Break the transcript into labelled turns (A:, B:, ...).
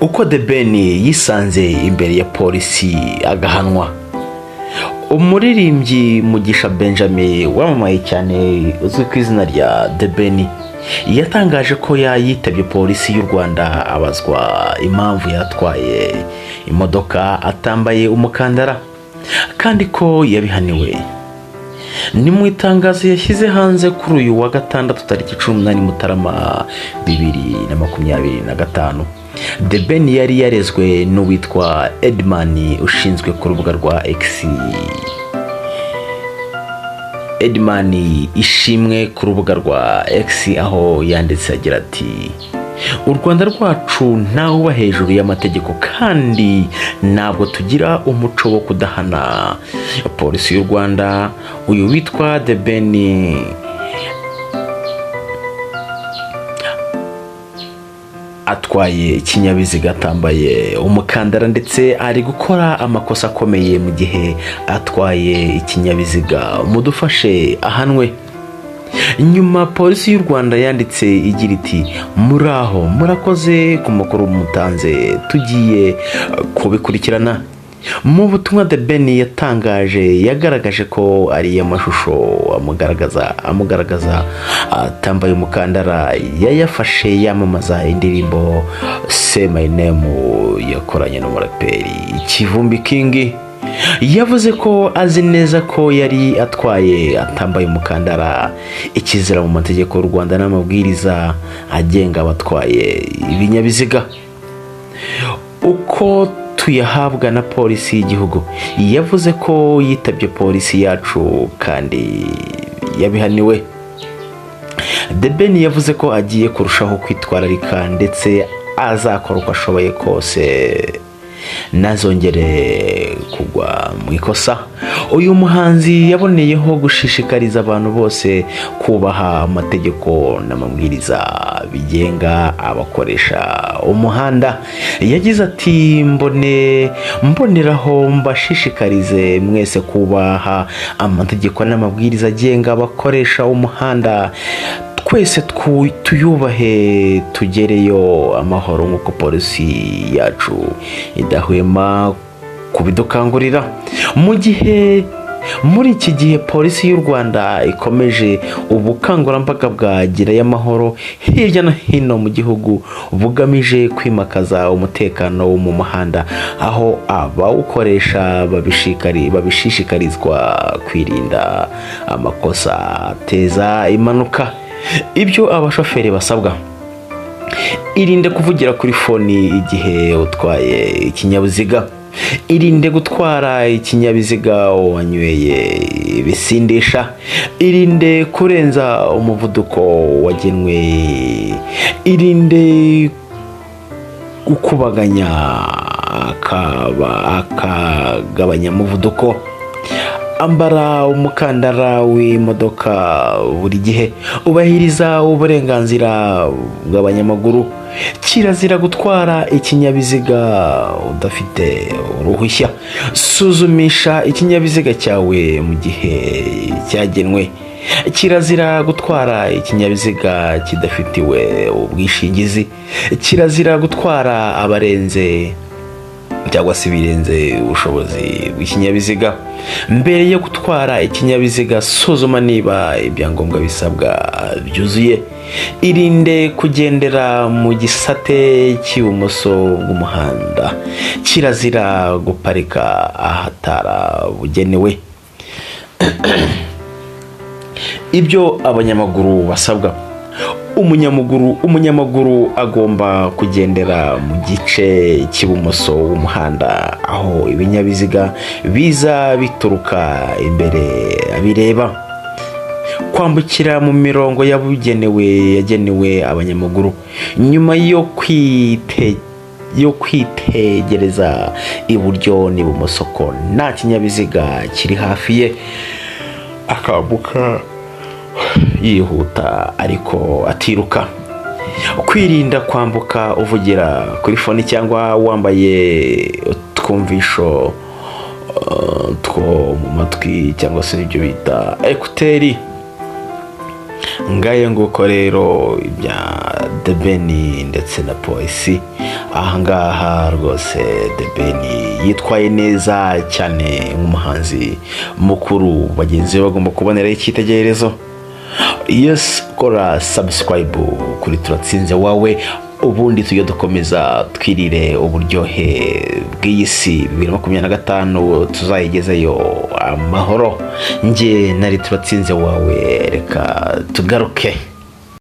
A: uko The Ben yisanze imbere ya polisi agahanwa. Umuririmbyi Mugisha Benjamin wamamaye cyane uzwi ku izina rya The Ben yatangaje ko yitabye polisi y'u Rwanda abazwa impamvu yatwaye imodoka atambaye umukandara kandi ko yabihaniwe. Ni mu itangazo yashyize hanze kuri uyu wa gatandatu tariki 18 Mutarama 2025. The Ben yari yarezwe n'uwitwa Edman ushinzwe ku rubuga rwa X. Edman ishimwe ku rubuga rwa X aho yanditse agira ati: u Rwanda rwacu ntawe hejuru y'amategeko kandi ntabwo tugira umuco wo kudahana. Polisi y'u Rwanda uyu witwa The Ben atwaye ikinyabiziga atambaye umukandara ndetse ari gukora amakosa akomeye mu gihe atwaye ikinyabiziga. Mudufashe ahanwe. Nyuma polisi y'u Rwanda yanditse igira iti: muraho murakoze ku makuru mutanze tugiye kubikurikirana. Mu butumwa The Ben yatangaje yagaragaje ko ari amashusho amugaragaza atambaye umukandara yayafashe yamamaza indirimbo Say My Name yakoranye n'umuraperi Kivumbi King. Yavuze ko azi neza ko yari atwaye atambaye umukandara, ikizira mu mategeko y'u Rwanda n'amabwiriza agenga abatwaye ibinyabiziga uko tuyahabwa na polisi y'igihugu. Yavuze ko yitabye polisi yacu kandi yabihaniwe. The Ben yavuze ko agiye kurushaho kwitwararika ndetse azakora uko ashoboye kose nazongere kugwa mu ikosa. Uyu muhanzi yaboneyeho gushishikariza abantu bose kubaha amategeko n'amabwiriza bigenga abakoresha umuhanda. Yagize ati: mboneraho mbashishikarize mwese kubaha amategeko n'amabwiriza agenga abakoresha umuhanda. Twese tuyubahe tugereyo amahoro nk'uko polisi yacu idahwema kubidukangurira. Muri iki gihe polisi y'u Rwanda ikomeje ubukangurambaga bwa gerayo amahoro hirya no hino mu gihugu bugamije kwimakaza umutekano wo mu muhanda, aho abawukoresha babishishikarizwa kwirinda amakosa ateza impanuka. Ibyo abashoferi basabwa: irinde kuvugira kuri foni igihe utwaye ikinyabiziga, irinde gutwara ikinyabiziga wanyweye ibisindisha, irinde kurenza umuvuduko wagenwe, irinde gukubaganya akagabanya umuvuduko, ambara umukandara w'imodoka buri gihe, ubahiriza uburenganzira bw'abanyamaguru, kirazira gutwara ikinyabiziga udafite uruhushya, suzumisha ikinyabiziga cyawe mu gihe cyagenwe, kirazira gutwara ikinyabiziga kidafitiwe ubwishingizi, kirazira gutwara abarenze cyangwa se birenze ubushobozi bw'ikinyabiziga. Mbere yo gutwara ikinyabiziga suzuma niba ibyangombwa bisabwa byuzuye, irinde kugendera mu gisate cy'ibumoso bw'umuhanda, kirazira guparika ahatarabugenewe. Ibyo abanyamaguru basabwa: umunyamaguru agomba kugendera mu gice cy'ibumoso w'umuhanda aho ibinyabiziga biza bituruka imbere abireba, kwambukira mu mirongo yagenewe abanyamaguru nyuma yo kwitegereza iburyo n'ibumoso ko nta kinyabiziga kiri hafi ye, akambuka yihuta ariko atiruka, kwirinda kwambuka uvugira kuri foni cyangwa wambaye utwumvisho two mu matwi cyangwa se ibyo bita ekuteri, ngaye nguko rero ibya The Ben ndetse na polisi. Ahangaha rwose The Ben yitwaye neza cyane nk'umuhanzi mukuru, bagenzi be bagomba kubonera icyitegererezo. Yes, kora subscribe kuri Turatsinze wawe, ubundi tujye dukomeza twirire uburyohe bw'iyi si 2025 tuzayigezeyo amahoro. Nge nari Turatsinze wawe, reka tugaruke.